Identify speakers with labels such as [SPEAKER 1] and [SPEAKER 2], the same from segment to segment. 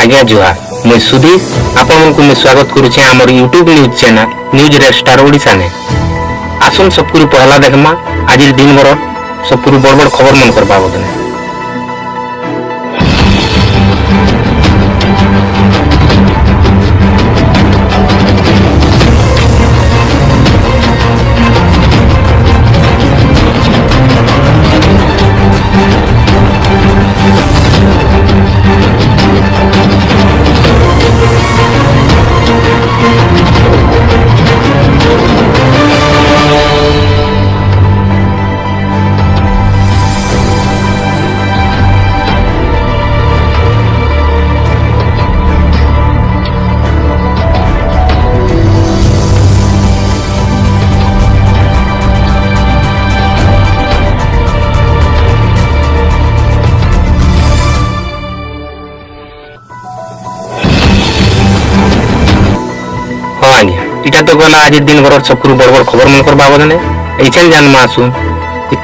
[SPEAKER 1] आज्ञा जुहार मुई सुधीर आपण को मैं स्वागत करुचे हमर यूट्यूब न्यूज चैनल न्यूज रे स्टार ओडिशा ने आसुन सबकुरी पहला देखमा आज दिन भर सबकुरी बड़ बड़ खबर मन करबा बदने। इटा तो गला आज दिन भर सबकुरु बड़ बड़ खबर मन कर बाबदने ऐछन जान मासु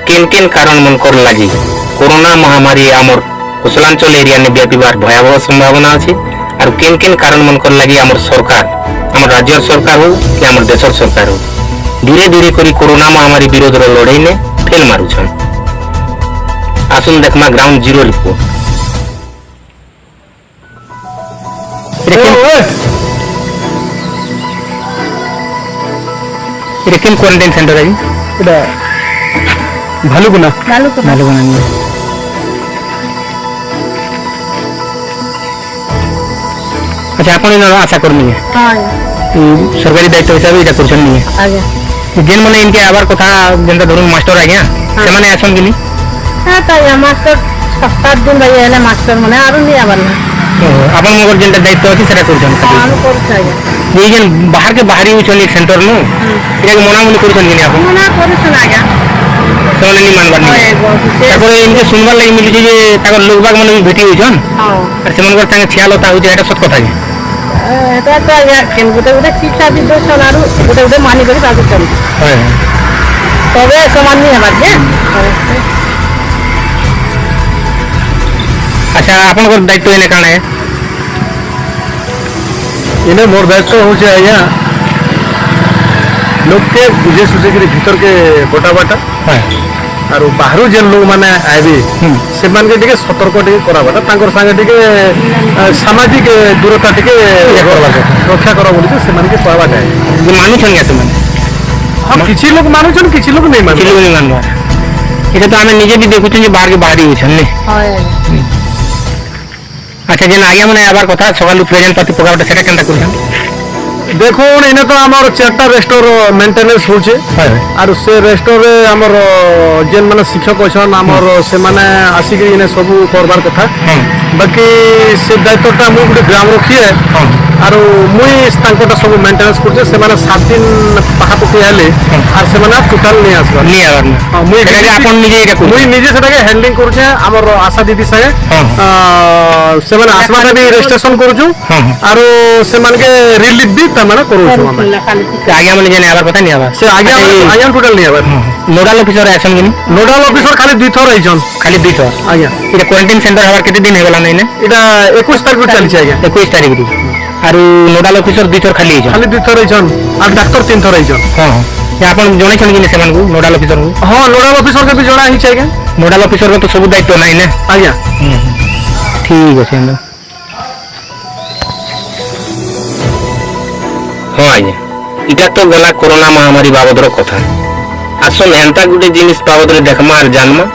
[SPEAKER 1] केन केन कारण मन कर लागी कोरोना महामारी आमर कुशलांचल एरिया ने व्यापीबार भयावह संभावना अछि और केन केन कारण मन कर लागी आमर सरकार आमर राज्य सरकार हो कि आमर देश सरकार हो धीरे धीरे करी कोरोना महामारी विरोध रो लड़ाई ने फेल मारुछन। आसुन देखमा ग्राउंड जीरो रिपोर्ट। लेकिन क्वारंटाइन सेंटर है इटा भालुकुना अच्छा आपण इन आशा करनी है हां सरकारी दायित्व हिसाब इटा करछन नहीं है आगे जेन माने इनके आबार कथा जेंदा धरुन मास्टर आ गया से माने आसन गिनी हां त या मास्टर 7 दिन भाई एले मास्टर माने आरो नहीं आबार ना आपण मगर जेंदा दायित्व अछि सेटा करछन हां कर चाहिए ये जन बाहर के बाहरी उचली सेंटर नो इटा के मना मुनि करछन गिनी आपण मना करछन आ गया सोने नहीं मानबार नहीं ताको इनके सुनबार लागि मिली जे ताको लोग बाग माने भेटी होइछन हां और सेमन कर ताके ख्याल होता हो जे एटा सत कथा है एटा तो या केन गुटे गुटे शिक्षा दी दो सनारू गुटे गुटे मानी करी आगे चल हां तबे समान नहीं हमार के अच्छा आपण को दायित्व एने काने है
[SPEAKER 2] इन्हें मोर दायित्व हो जाए आज्ञा लोग के बुझे सुझे के भीतर के गोटा बाटा और बाहर जेन लोग माने आबे से मान के टिके सतर्क टिके करा बाटा तांकर संगे टिके सामाजिक दूरता टिके रक्षा करा बोली से मान के कहबा जाए
[SPEAKER 1] जे मानु छन या तुम
[SPEAKER 2] हम किछि लोग मानु छन किछि लोग नहीं मानु
[SPEAKER 1] किछि लोग नहीं मानबा एटा तो हमें निजे भी देखु छन जे बाहर के बाहरी हो छन ने हां अच्छा जेन आगे माने आबार कथा सकालु प्रेजेंट पाती पकावटा सेटा केनता करछन
[SPEAKER 2] देखो इने तो हमर चारटा रेस्टोर मेंटेनेंस होचे और से रेस्टोर रे हमर जेन माने शिक्षक छन हमर से माने आसी के इने सब करबार कथा बाकी से दायित्वटा मु गुटे ग्राम रखिए और मुई तांकोटा सब मेंटेनेंस करछे से माने 7 दिन पाखापति आले और से माने टोटल नहीं आसबा
[SPEAKER 1] नहीं आबार ना
[SPEAKER 2] मुई
[SPEAKER 1] आपन निजे एटा
[SPEAKER 2] मुई निजे सेटा के हैंडलिंग करछे हमर आशा दीदी संगे से माने आसबाटा भी रजिस्ट्रेशन करछु और से माने के रिलीफ भी तमना करू छु हम
[SPEAKER 1] आगे माने जेने आबार कथा नहीं आबार
[SPEAKER 2] से आगे टोटल नहीं आबार
[SPEAKER 1] नोडल ऑफिसर आसन गिनी
[SPEAKER 2] नोडल ऑफिसर खाली 2 थर आइछन
[SPEAKER 1] खाली 2 थर
[SPEAKER 2] आज्ञा
[SPEAKER 1] इटा क्वारंटाइन सेंटर हवार केते दिन हेगला नै ने
[SPEAKER 2] इटा 21 तारिख चली छै आज्ञा
[SPEAKER 1] 21 तारिख दी और नोडल ऑफिसर 2 थर खाली आइछन
[SPEAKER 2] खाली 2 थर आइछन और डॉक्टर 3 थर आइछन
[SPEAKER 1] हां या आपण जणे छन गिनी सेमान को नोडल ऑफिसर को
[SPEAKER 2] हां नोडल ऑफिसर के भी जणा ही छै आज्ञा
[SPEAKER 1] नोडल ऑफिसर को तो सब दायित्व नै ने
[SPEAKER 2] आज्ञा
[SPEAKER 1] ठीक अछि हम हां आज्ञा इटा तो गला कोरोना महामारी बाबदर कथा आसन एंता गुटे जिनिस बाबदरे देखमा और जानमा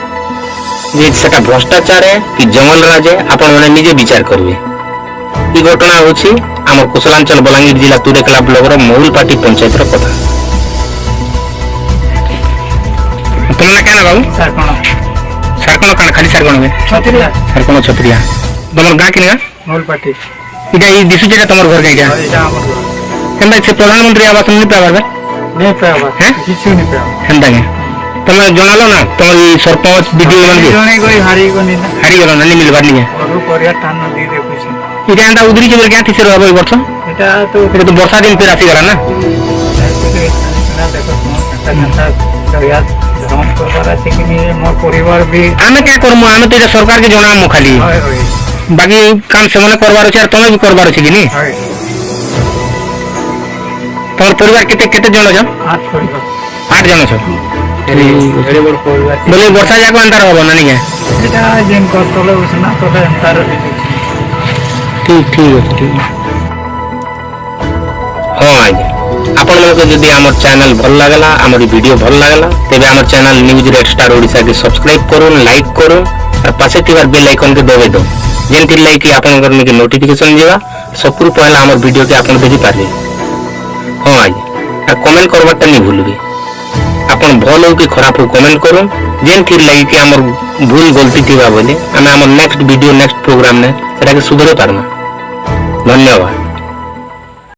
[SPEAKER 1] जे सेटा भ्रष्टाचार है कि जंगल राज है आपण माने निजे विचार करबे। ई घटना होछि हमर कुशलांचल बलांगीर जिला तुरेकला ब्लॉक रो महुलपाटी पंचायत रो कथा। तुमना केना बाबू सरकोण कान खाली सरकोण में छतरिया तमर गा किनगा
[SPEAKER 2] महुलपाटी
[SPEAKER 1] इटा ई दिसु जेटा तमर घर गइया
[SPEAKER 2] इटा हमर घर
[SPEAKER 1] केनबा से प्रधानमंत्री आवास नहीं पाबार
[SPEAKER 2] नहीं पाबा है किछु नहीं पाबा
[SPEAKER 1] हेंदा के तुम जनालो ना तुम ई सरपंच बीडीओ मन के
[SPEAKER 2] जने कोई हारी
[SPEAKER 1] गलो ना नहीं मिलबार नहीं
[SPEAKER 2] और परिया टान दे दे कुछ
[SPEAKER 1] इटा एंदा उदरी के क्या थिसर होबो वर्ष
[SPEAKER 2] एटा तो
[SPEAKER 1] वर्षा दिन फिर आसी गला ना
[SPEAKER 2] देखो घंटा दरिया भ्रमण करबार আছে कि मोर परिवार भी
[SPEAKER 1] आमे क्या करमु आमे तो सरकार के जणामु खाली बाकी काम से मैंने करवार अच्छे और तुम्हें भी करवार अच्छे कि नहीं तुम्हार परिवार केते जन छ 8 जन छ बोले वर्षा जाक अंतर हो ना नहीं ठीक ठीक है ठीक हाँ आज्ञा आपण लोग जदि आम चैनल भल लगला आम वीडियो भल लगला तेबे आम channel news red star Odisha के सब्सक्राइब करूँ लाइक करूँ और पासे थिबार बेल आइकन के दबाई दो जेंति लाइक कि आपनकर निके नोटिफिकेशन जेबा सबुरु पहला आम वीडियो के आपन देखि पारे हाँ आज्ञा और कमेंट करवाटा नहीं भूलबे आपन भल हो कि खराब हो कमेंट करूँ जेंति लगे कि आम भूल गलती थिबा बोले आम नेक्स्ट वीडियो नेक्स्ट प्रोग्राम ने सेटा के सुधरे पारमा धन्यवाद।